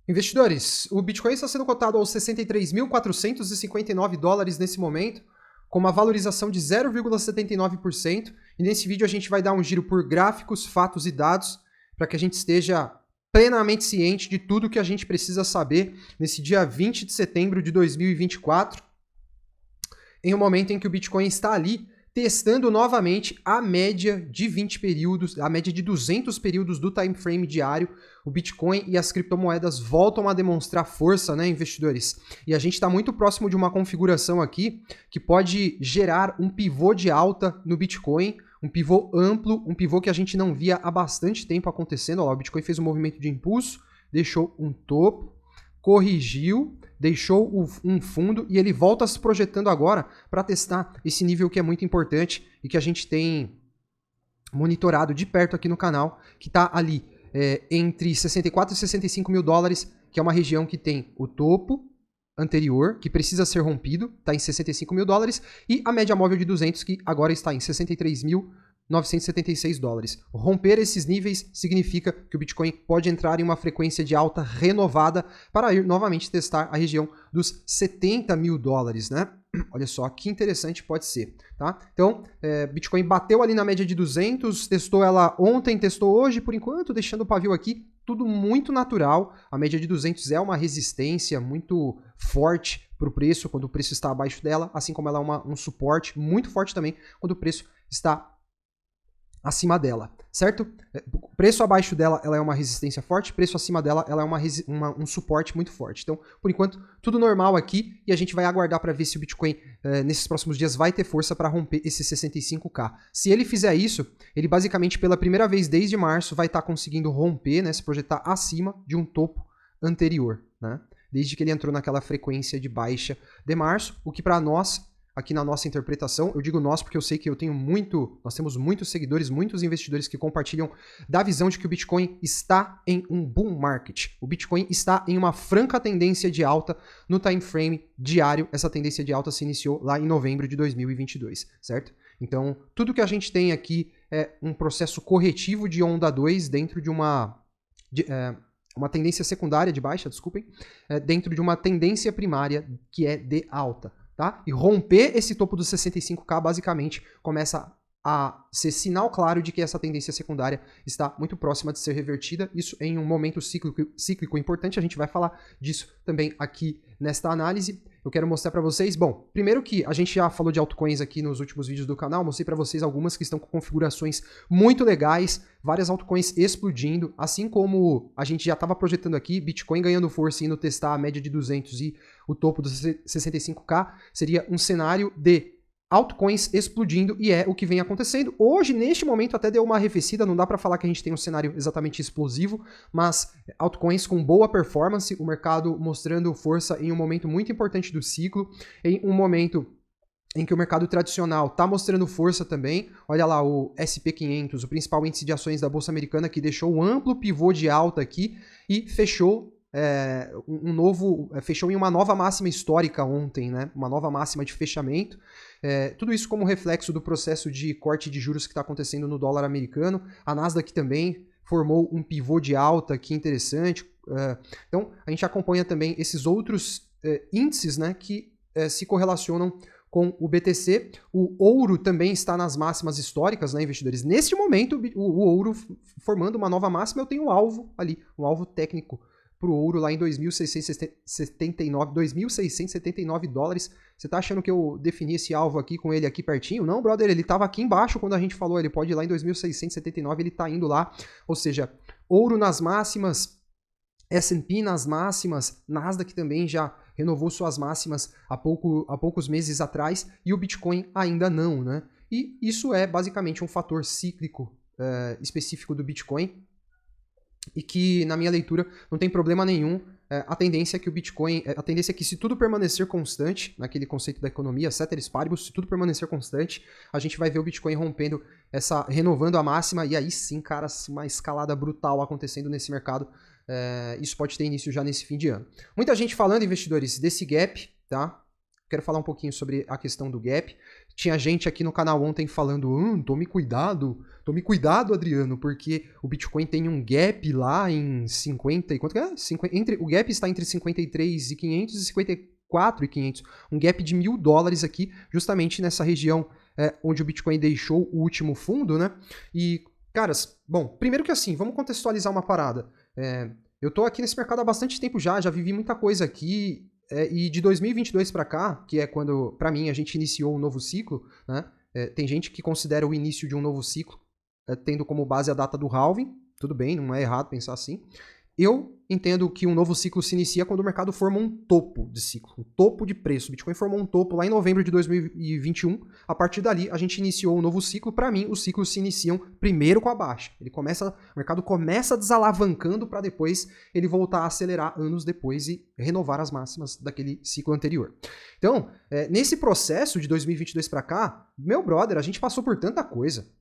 Investidores, o Bitcoin está sendo cotado aos 63.459 dólares nesse momento, com uma valorização de 0,79%. E nesse vídeo a gente vai dar um giro por gráficos, fatos e dados, para que a gente esteja plenamente ciente de tudo que a gente precisa saber nesse dia 20 de setembro de 2024, em um momento em que o Bitcoin está ali testando novamente a média de 20 períodos, a média de 200 períodos do time frame diário. O Bitcoin e as criptomoedas voltam a demonstrar força, né, investidores? E a gente está muito próximo de uma configuração aqui que pode gerar um pivô de alta no Bitcoin, um pivô amplo, um pivô que a gente não via há bastante tempo acontecendo. Olha lá, o Bitcoin fez um movimento de impulso, deixou um topo, corrigiu, deixou um fundo e ele volta se projetando agora para testar esse nível que é muito importante e que a gente tem monitorado de perto aqui no canal, que está ali entre 64 e 65 mil dólares, que é uma região que tem o topo anterior, que precisa ser rompido, está em 65 mil dólares, e a média móvel de 200, que agora está em 63.976 dólares. Romper esses níveis significa que o Bitcoin pode entrar em uma frequência de alta renovada para ir novamente testar a região dos 70 mil dólares, né? Olha só que interessante pode ser, tá? Então, Bitcoin bateu ali na média de 200, testou ela ontem, testou hoje, por enquanto, deixando o pavio aqui, tudo muito natural. A média de 200 é uma resistência muito forte para o preço, quando o preço está abaixo dela, assim como ela é um suporte muito forte também, quando o preço está acima dela, certo? Preço abaixo dela, ela é uma resistência forte, preço acima dela, ela é um suporte muito forte. Então, por enquanto, tudo normal aqui e a gente vai aguardar para ver se o Bitcoin, nesses próximos dias, vai ter força para romper esse 65K. Se ele fizer isso, ele basicamente, pela primeira vez desde março, vai estar conseguindo romper, né, se projetar acima de um topo anterior, né? Desde que ele entrou naquela frequência de baixa de março, o que para nós, aqui na nossa interpretação, eu digo nós porque eu sei que nós temos muitos seguidores, muitos investidores que compartilham da visão de que o Bitcoin está em um bull market. O Bitcoin está em uma franca tendência de alta no time frame diário. Essa tendência de alta se iniciou lá em novembro de 2022, certo? Então, tudo que a gente tem aqui é um processo corretivo de onda 2 dentro de uma tendência secundária de baixa, desculpem, dentro de uma tendência primária que é de alta. Tá? E romper esse topo dos 65K basicamente começa a ser sinal claro de que essa tendência secundária está muito próxima de ser revertida. Isso em um momento cíclico importante, a gente vai falar disso também aqui nesta análise. Eu quero mostrar para vocês, bom, primeiro que a gente já falou de altcoins aqui nos últimos vídeos do canal, mostrei para vocês algumas que estão com configurações muito legais, várias altcoins explodindo, assim como a gente já estava projetando aqui, Bitcoin ganhando força e indo testar a média de 200 e o topo dos 65K, seria um cenário de altcoins explodindo e é o que vem acontecendo. Hoje, neste momento, até deu uma arrefecida, não dá para falar que a gente tem um cenário exatamente explosivo, mas altcoins com boa performance, o mercado mostrando força em um momento muito importante do ciclo, em um momento em que o mercado tradicional está mostrando força também. Olha lá o SP500, o principal índice de ações da Bolsa Americana, que deixou um amplo pivô de alta aqui e fechou fechou em uma nova máxima histórica ontem, né? Uma nova máxima de fechamento. Tudo isso como reflexo do processo de corte de juros que está acontecendo no dólar americano. A Nasdaq também formou um pivô de alta aqui interessante. Então, a gente acompanha também esses outros índices, né, que se correlacionam com o BTC. O ouro também está nas máximas históricas, né, investidores? Neste momento, o ouro formando uma nova máxima, eu tenho um alvo ali, um alvo técnico para o ouro lá em 2.679 dólares. Você tá achando que eu defini esse alvo aqui com ele aqui pertinho? Não, brother, ele estava aqui embaixo quando a gente falou, ele pode ir lá em 2.679, ele está indo lá. Ou seja, ouro nas máximas, S&P nas máximas, Nasdaq também já renovou suas máximas há poucos meses atrás e o Bitcoin ainda não, né? E isso é basicamente um fator cíclico específico do Bitcoin, e que, na minha leitura, não tem problema nenhum. A tendência é que o Bitcoin, a tendência é que se tudo permanecer constante, naquele conceito da economia, ceteris paribus, se tudo permanecer constante, a gente vai ver o Bitcoin rompendo renovando a máxima, e aí sim, cara, uma escalada brutal acontecendo nesse mercado. Isso pode ter início já nesse fim de ano. Muita gente falando, investidores, desse gap, tá? quero falar um pouquinho sobre a questão do gap. Tinha gente aqui no canal ontem falando, tome cuidado, Adriano, porque o Bitcoin tem um gap lá em 50 e quanto que é? O gap está entre 53.500 e 54.500, um gap de $1.000 aqui, justamente nessa região onde o Bitcoin deixou o último fundo, né? E, caras, bom, primeiro que assim, vamos contextualizar uma parada. Eu tô aqui nesse mercado há bastante tempo já vivi muita coisa aqui, e de 2022 para cá, que é quando, para mim, a gente iniciou um novo ciclo, né? Tem gente que considera o início de um novo ciclo tendo como base a data do halving, tudo bem, não é errado pensar assim. Eu entendo que um novo ciclo se inicia quando o mercado forma um topo de ciclo, um topo de preço. O Bitcoin formou um topo lá em novembro de 2021. A partir dali, a gente iniciou um novo ciclo. Para mim, os ciclos se iniciam primeiro com a baixa. O mercado começa desalavancando para depois ele voltar a acelerar anos depois e renovar as máximas daquele ciclo anterior. Então, nesse processo de 2022 para cá, meu brother, a gente passou por tanta coisa.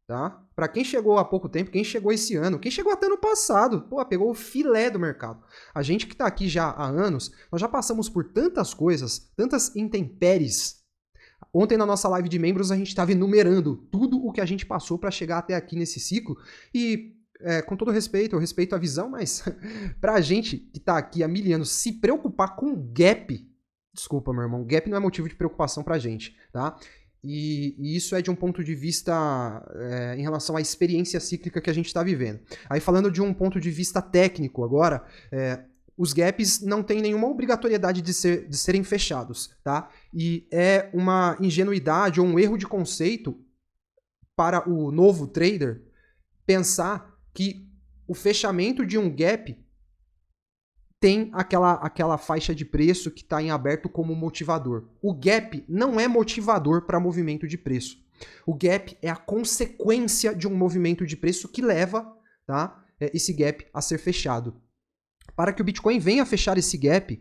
Tá? Para quem chegou há pouco tempo, quem chegou esse ano, quem chegou até ano passado, pegou o filé do mercado. A gente que está aqui já há anos, nós já passamos por tantas coisas, tantas intempéries. Ontem na nossa live de membros a gente estava enumerando tudo o que a gente passou para chegar até aqui nesse ciclo e com todo respeito, eu respeito a visão, mas para a gente que está aqui há 1000 anos se preocupar com gap, desculpa meu irmão, gap não é motivo de preocupação para a gente, tá? E isso é de um ponto de vista em relação à experiência cíclica que a gente está vivendo. Aí falando de um ponto de vista técnico agora, os gaps não têm nenhuma obrigatoriedade de serem fechados, tá? E é uma ingenuidade ou um erro de conceito para o novo trader pensar que o fechamento de um gap tem aquela faixa de preço que está em aberto como motivador. O gap não é motivador para movimento de preço. O gap é a consequência de um movimento de preço que leva, tá, esse gap a ser fechado. Para que o Bitcoin venha a fechar esse gap,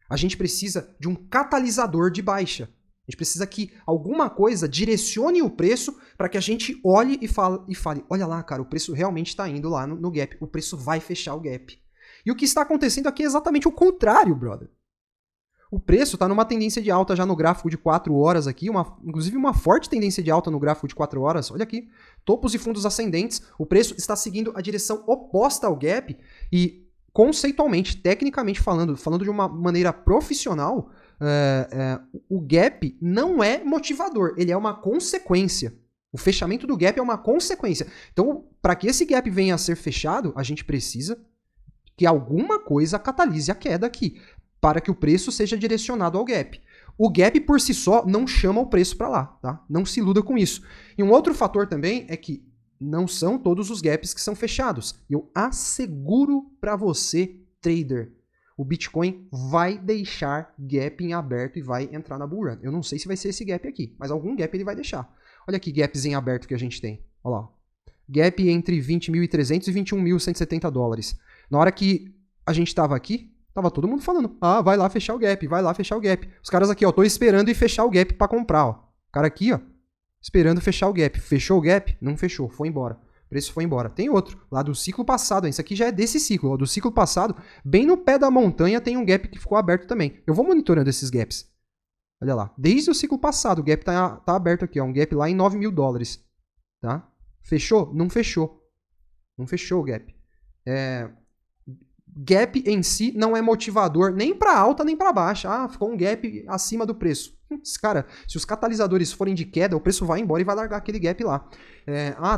a gente precisa de um catalisador de baixa. A gente precisa que alguma coisa direcione o preço para que a gente olhe e fale, olha lá, cara, o preço realmente está indo lá no gap, o preço vai fechar o gap. E o que está acontecendo aqui é exatamente o contrário, brother. O preço está numa tendência de alta já no gráfico de 4 horas aqui, inclusive uma forte tendência de alta no gráfico de 4 horas. Olha aqui, topos e fundos ascendentes, o preço está seguindo a direção oposta ao gap e conceitualmente, tecnicamente falando de uma maneira profissional, o gap não é motivador, ele é uma consequência. O fechamento do gap é uma consequência. Então, para que esse gap venha a ser fechado, a gente precisa que alguma coisa catalise a queda aqui, para que o preço seja direcionado ao gap. O gap por si só não chama o preço para lá, tá? Não se iluda com isso. E um outro fator também é que não são todos os gaps que são fechados. Eu asseguro para você, trader, o Bitcoin vai deixar gap em aberto e vai entrar na bull run. Eu não sei se vai ser esse gap aqui, mas algum gap ele vai deixar. Olha que gaps em aberto que a gente tem. Olha lá. Gap entre 20.300 e 21.170 dólares. Na hora que a gente tava aqui, tava todo mundo falando, vai lá fechar o gap, vai lá fechar o gap. Os caras aqui, ó, tô esperando ir fechar o gap para comprar, ó. O cara aqui, ó, esperando fechar o gap. Fechou o gap? Não fechou, foi embora. O preço foi embora. Tem outro, lá do ciclo passado, isso aqui já é desse ciclo, ó, do ciclo passado, bem no pé da montanha tem um gap que ficou aberto também. Eu vou monitorando esses gaps. Olha lá, desde o ciclo passado, o gap tá aberto aqui, ó, um gap lá em 9.000 dólares, tá? Fechou? Não fechou. Não fechou o gap. Gap em si não é motivador nem para alta nem para baixa. Ficou um gap acima do preço. Cara, se os catalisadores forem de queda, o preço vai embora e vai largar aquele gap lá.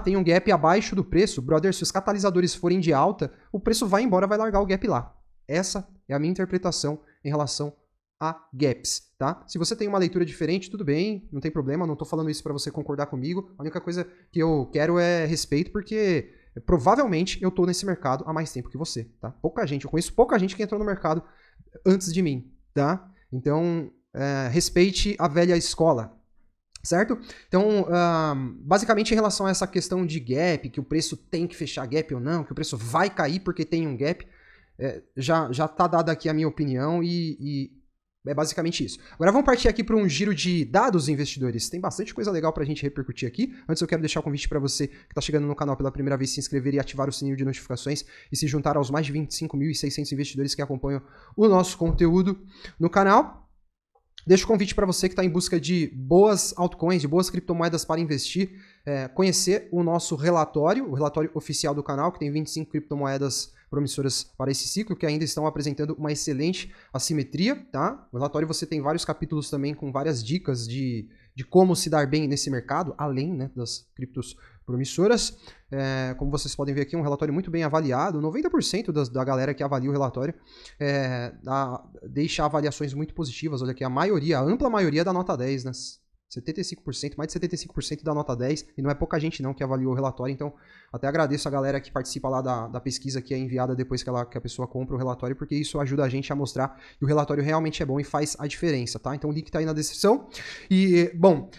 Tem um gap abaixo do preço. Brother, se os catalisadores forem de alta, o preço vai embora e vai largar o gap lá. Essa é a minha interpretação em relação a gaps, tá? Se você tem uma leitura diferente, tudo bem, não tem problema, não tô falando isso para você concordar comigo. A única coisa que eu quero é respeito, porque provavelmente eu tô nesse mercado há mais tempo que você, tá? Eu conheço pouca gente que entrou no mercado antes de mim, tá? Então, respeite a velha escola, certo? Então, basicamente em relação a essa questão de gap, que o preço tem que fechar gap ou não, que o preço vai cair porque tem um gap, já tá dada aqui a minha opinião e é basicamente isso. Agora vamos partir aqui para um giro de dados, investidores. Tem bastante coisa legal para a gente repercutir aqui. Antes eu quero deixar o convite para você que está chegando no canal pela primeira vez, se inscrever e ativar o sininho de notificações e se juntar aos mais de 25.600 investidores que acompanham o nosso conteúdo no canal. Deixo o convite para você que está em busca de boas altcoins, de boas criptomoedas para investir, conhecer o nosso relatório, o relatório oficial do canal, que tem 25 criptomoedas promissoras para esse ciclo, que ainda estão apresentando uma excelente assimetria, tá? No relatório você tem vários capítulos também com várias dicas de como se dar bem nesse mercado, além, né, das criptos promissoras. Como vocês podem ver aqui, um relatório muito bem avaliado. 90% da galera que avalia o relatório deixa avaliações muito positivas. Olha aqui, a ampla maioria da nota 10, né? 75%, mais de 75% da nota 10, e não é pouca gente não que avaliou o relatório, então até agradeço a galera que participa lá da pesquisa que é enviada depois que a pessoa compra o relatório, porque isso ajuda a gente a mostrar que o relatório realmente é bom e faz a diferença, tá? Então o link tá aí na descrição. E, bom,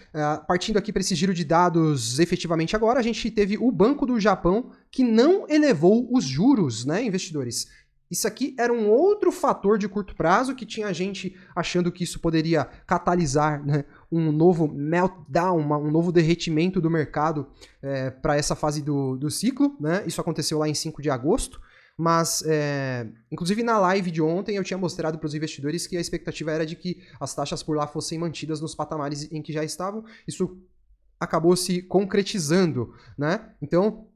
partindo aqui para esse giro de dados efetivamente agora, a gente teve o Banco do Japão que não elevou os juros, né, investidores? Isso aqui era um outro fator de curto prazo que tinha gente achando que isso poderia catalisar, né, um novo meltdown, um novo derretimento do mercado para essa fase do ciclo. Né? Isso aconteceu lá em 5 de agosto, mas inclusive na live de ontem eu tinha mostrado para os investidores que a expectativa era de que as taxas por lá fossem mantidas nos patamares em que já estavam. Isso acabou se concretizando, né? Então,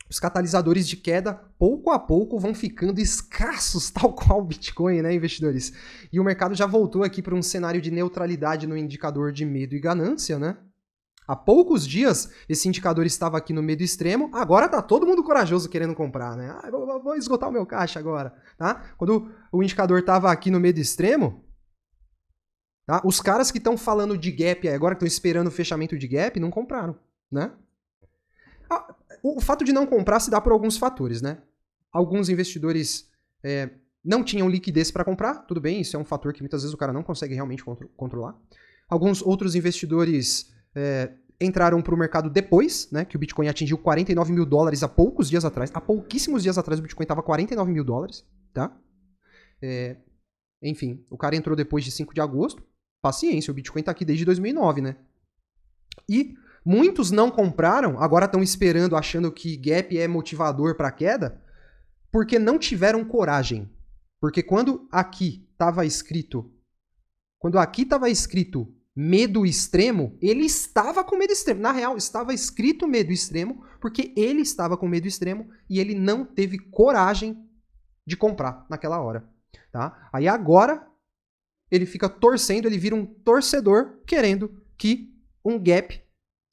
os catalisadores de queda, pouco a pouco, vão ficando escassos, tal qual o Bitcoin, né, investidores? E o mercado já voltou aqui para um cenário de neutralidade no indicador de medo e ganância, né? Há poucos dias, esse indicador estava aqui no medo extremo, agora tá todo mundo corajoso querendo comprar, né? Vou esgotar o meu caixa agora, tá? Quando o indicador estava aqui no medo extremo, tá? Os caras que estão falando de gap agora, que estão esperando o fechamento de gap, não compraram, né? O fato de não comprar se dá por alguns fatores, né? Alguns investidores não tinham liquidez para comprar, tudo bem, isso é um fator que muitas vezes o cara não consegue realmente controlar. Alguns outros investidores entraram para o mercado depois, né, que o Bitcoin atingiu 49 mil dólares há poucos dias atrás. Há pouquíssimos dias atrás o Bitcoin estava 49 mil dólares, tá? Enfim, o cara entrou depois de 5 de agosto. Paciência, o Bitcoin está aqui desde 2009, né? E muitos não compraram, agora estão esperando, achando que gap é motivador para queda, porque não tiveram coragem. Porque quando aqui estava escrito medo extremo, ele estava com medo extremo. Na real, estava escrito medo extremo, porque ele estava com medo extremo e ele não teve coragem de comprar naquela hora. Tá? Aí agora ele fica torcendo, ele vira um torcedor querendo que um gap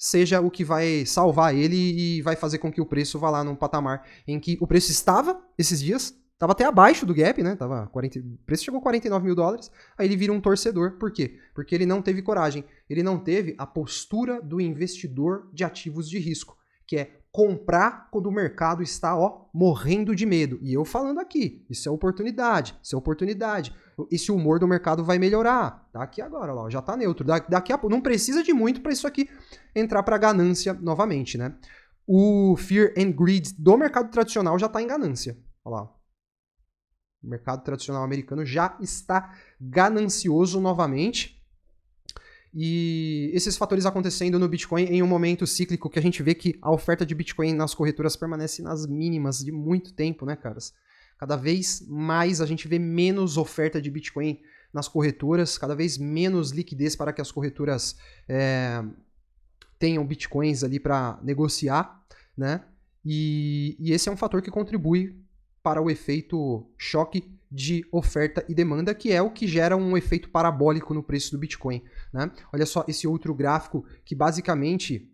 seja o que vai salvar ele e vai fazer com que o preço vá lá num patamar em que o preço estava esses dias, estava até abaixo do gap, né? O preço chegou a 49 mil dólares, aí ele vira um torcedor. Por quê? Porque ele não teve coragem, ele não teve a postura do investidor de ativos de risco, que é comprar quando o mercado está morrendo de medo. E eu falando aqui, isso é oportunidade, esse humor do mercado vai melhorar. Tá aqui agora, ó, já tá neutro. Daqui a pouco, não precisa de muito para isso aqui entrar para ganância novamente, né? O Fear and Greed do mercado tradicional já está em ganância. Olha lá. O mercado tradicional americano já está ganancioso novamente. E esses fatores acontecendo no Bitcoin em um momento cíclico que a gente vê que a oferta de Bitcoin nas corretoras permanece nas mínimas de muito tempo, né, caras? Cada vez mais a gente vê menos oferta de Bitcoin nas corretoras, cada vez menos liquidez para que as corretoras tenham Bitcoins ali para negociar, né? E esse é um fator que contribui para o efeito choque de oferta e demanda, que é o que gera um efeito parabólico no preço do Bitcoin, né? Olha só esse outro gráfico que basicamente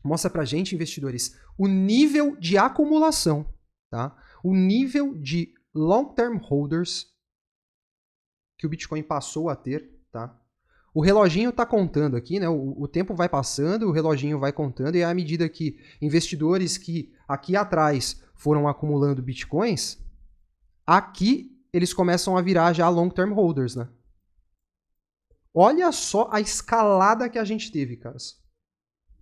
mostra pra gente, investidores, o nível de acumulação, tá? O nível de long-term holders que o Bitcoin passou a ter, tá? O reloginho está contando aqui, né? O tempo vai passando, o reloginho vai contando, e à medida que investidores que aqui atrás foram acumulando Bitcoins, aqui eles começam a virar já long-term holders, né? Olha só a escalada que a gente teve, caras.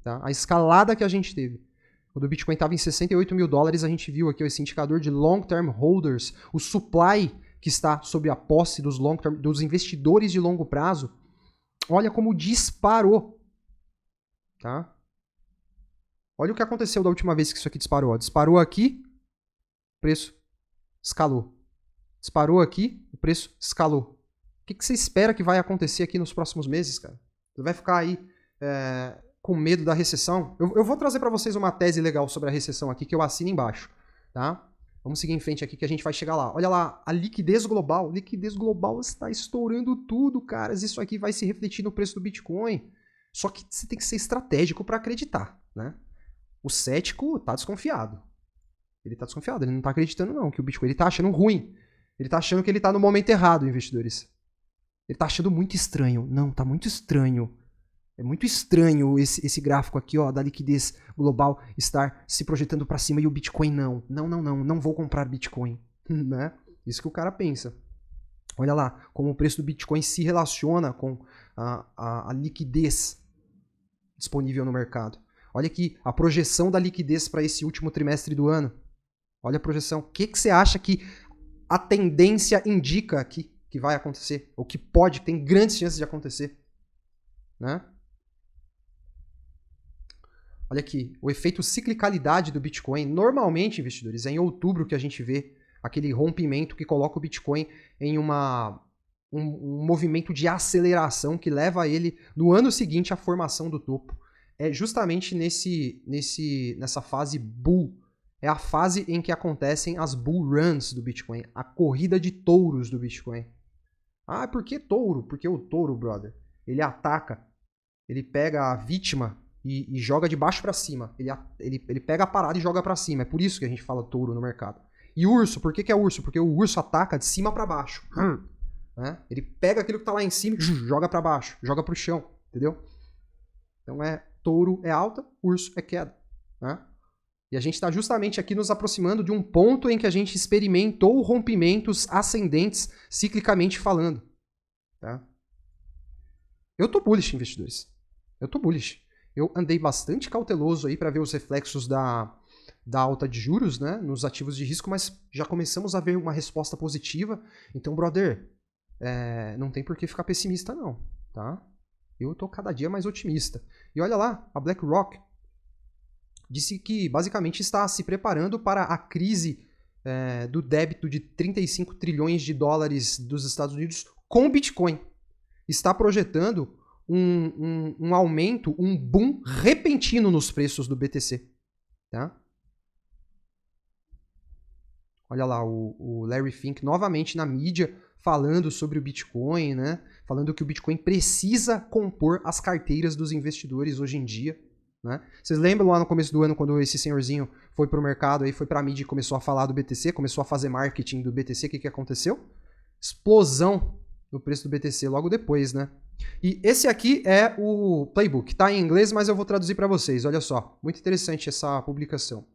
Tá? A escalada que a gente teve. Quando o Bitcoin estava em 68 mil dólares, a gente viu aqui esse indicador de long-term holders, o supply que está sob a posse dos investidores de longo prazo. Olha como disparou. Tá? Olha o que aconteceu da última vez que isso aqui disparou. Disparou aqui, o preço escalou. Disparou aqui, o preço escalou. O que você espera que vai acontecer aqui nos próximos meses, cara? Você vai ficar aí com medo da recessão? Eu vou trazer para vocês uma tese legal sobre a recessão aqui que eu assino embaixo, tá? Vamos seguir em frente aqui que a gente vai chegar lá. Olha lá, a liquidez global está estourando tudo, caras. Isso aqui vai se refletir no preço do Bitcoin. Só que você tem que ser estratégico para acreditar, né? O cético tá desconfiado. Ele tá desconfiado, ele não tá acreditando não que o Bitcoin, ele tá achando ruim. Ele tá achando que ele tá no momento errado, investidores. Ele tá achando muito estranho. Não, tá muito estranho. É muito estranho esse gráfico aqui, ó, da liquidez global estar se projetando para cima e o Bitcoin não. Não vou comprar Bitcoin. Né? Isso que o cara pensa. Olha lá como o preço do Bitcoin se relaciona com a liquidez disponível no mercado. Olha aqui a projeção da liquidez para esse último trimestre do ano. Olha a projeção. O que você acha que a tendência indica aqui que vai acontecer? Ou que tem grandes chances de acontecer? Né? Olha aqui, o efeito ciclicalidade do Bitcoin. Normalmente, investidores, é em outubro que a gente vê aquele rompimento que coloca o Bitcoin em um movimento de aceleração que leva ele, no ano seguinte, à formação do topo. É justamente nessa fase bull. É a fase em que acontecem as bull runs do Bitcoin, a corrida de touros do Bitcoin. Ah, por que touro? Porque o touro, brother, ele ataca, ele pega a vítima e joga de baixo para cima. Ele pega a parada e joga para cima. É por isso que a gente fala touro no mercado. E urso, por que é urso? Porque o urso ataca de cima para baixo. Né? Ele pega aquilo que tá lá em cima e joga para baixo, joga pro chão, entendeu? Então touro é alta, urso é queda. Né? E a gente está justamente aqui nos aproximando de um ponto em que a gente experimentou rompimentos ascendentes, ciclicamente falando. Tá? Eu tô bullish, investidores. Eu tô bullish. Eu andei bastante cauteloso aí para ver os reflexos da alta de juros, né, nos ativos de risco, mas já começamos a ver uma resposta positiva. Então, brother, não tem por que ficar pessimista não, tá? Eu tô cada dia mais otimista. E olha lá, a BlackRock disse que basicamente está se preparando para a crise do débito de 35 trilhões de dólares dos Estados Unidos com Bitcoin. Está projetando um aumento, um boom repentino nos preços do BTC. Tá? Olha lá, o Larry Fink novamente na mídia falando sobre o Bitcoin, né? Falando que o Bitcoin precisa compor as carteiras dos investidores hoje em dia. Né? Vocês lembram lá no começo do ano quando esse senhorzinho foi para o mercado, aí foi para a mídia e começou a falar do BTC, começou a fazer marketing do BTC, o que aconteceu? Explosão no preço do BTC logo depois, né? E esse aqui é o playbook, tá em inglês, mas eu vou traduzir para vocês, olha só, muito interessante essa publicação.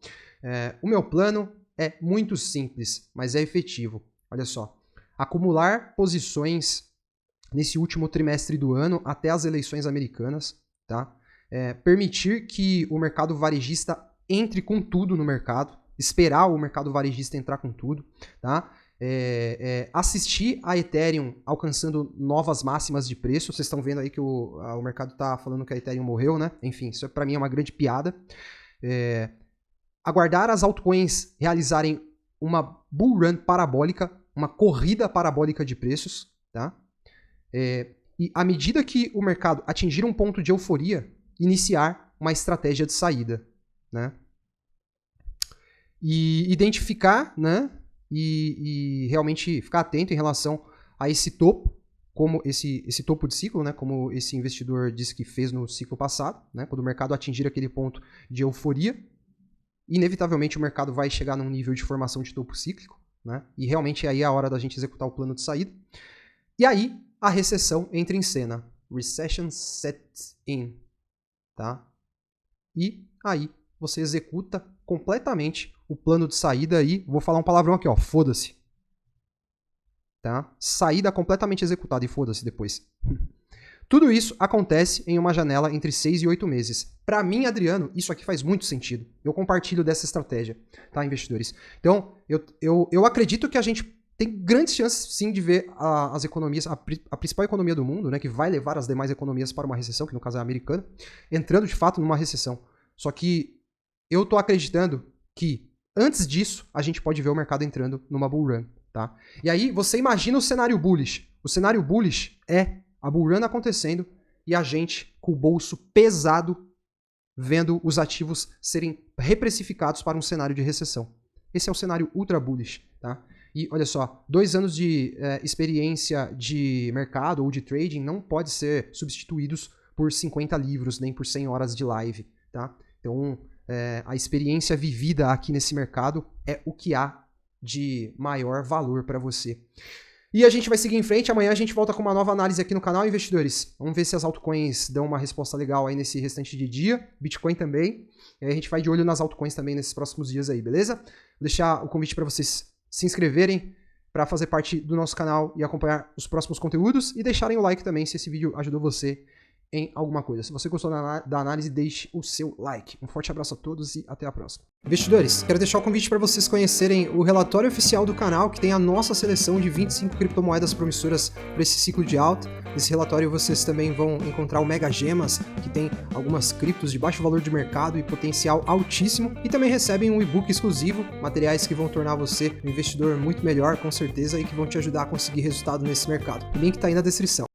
O meu plano é muito simples, mas é efetivo, olha só. Acumular posições nesse último trimestre do ano até as eleições americanas, tá? Permitir que o mercado varejista entre com tudo no mercado, esperar o mercado varejista entrar com tudo, tá? Assistir a Ethereum alcançando novas máximas de preço. Vocês estão vendo aí que o mercado está falando que a Ethereum morreu, né? Enfim, isso para mim é uma grande piada. Aguardar as altcoins realizarem uma bull run parabólica, uma corrida parabólica de preços, tá? E à medida que o mercado atingir um ponto de euforia, iniciar uma estratégia de saída, né? E identificar, né? E realmente ficar atento em relação a esse topo, como esse topo de ciclo, né? Como esse investidor disse que fez no ciclo passado, né? Quando o mercado atingir aquele ponto de euforia, inevitavelmente o mercado vai chegar num nível de formação de topo cíclico, né? E realmente aí é a hora da gente executar o plano de saída. E aí a recessão entra em cena. Recession sets in. Tá? E aí você executa completamente o plano de saída aí. Vou falar um palavrão aqui, ó. Foda-se. Tá? Saída completamente executada e foda-se depois. Tudo isso acontece em uma janela entre 6 e 8 meses. Para mim, Adriano, isso aqui faz muito sentido. Eu compartilho dessa estratégia, tá, investidores? Então, eu acredito que a gente tem grandes chances, sim, de ver as economias, a principal economia do mundo, né, que vai levar as demais economias para uma recessão, que no caso é a americana, entrando de fato numa recessão. Só que eu tô acreditando que antes disso, a gente pode ver o mercado entrando numa bull run, tá? E aí, você imagina o cenário bullish. O cenário bullish é a bull run acontecendo e a gente com o bolso pesado vendo os ativos serem reprecificados para um cenário de recessão. Esse é o cenário ultra bullish, tá? E olha só, 2 anos de experiência de mercado ou de trading não pode ser substituídos por 50 livros, nem por 100 horas de live, tá? Então, a experiência vivida aqui nesse mercado é o que há de maior valor para você. E a gente vai seguir em frente, amanhã a gente volta com uma nova análise aqui no canal, investidores. Vamos ver se as altcoins dão uma resposta legal aí nesse restante de dia, Bitcoin também. E aí a gente vai de olho nas altcoins também nesses próximos dias aí, beleza? Vou deixar o convite para vocês se inscreverem para fazer parte do nosso canal e acompanhar os próximos conteúdos e deixarem o like também se esse vídeo ajudou você em alguma coisa. Se você gostou da análise, deixe o seu like. Um forte abraço a todos e até a próxima. Investidores, quero deixar o convite para vocês conhecerem o relatório oficial do canal, que tem a nossa seleção de 25 criptomoedas promissoras para esse ciclo de alta. Nesse relatório vocês também vão encontrar o Mega Gemas, que tem algumas criptos de baixo valor de mercado e potencial altíssimo, e também recebem um e-book exclusivo, materiais que vão tornar você um investidor muito melhor, com certeza, e que vão te ajudar a conseguir resultado nesse mercado. O link está aí na descrição.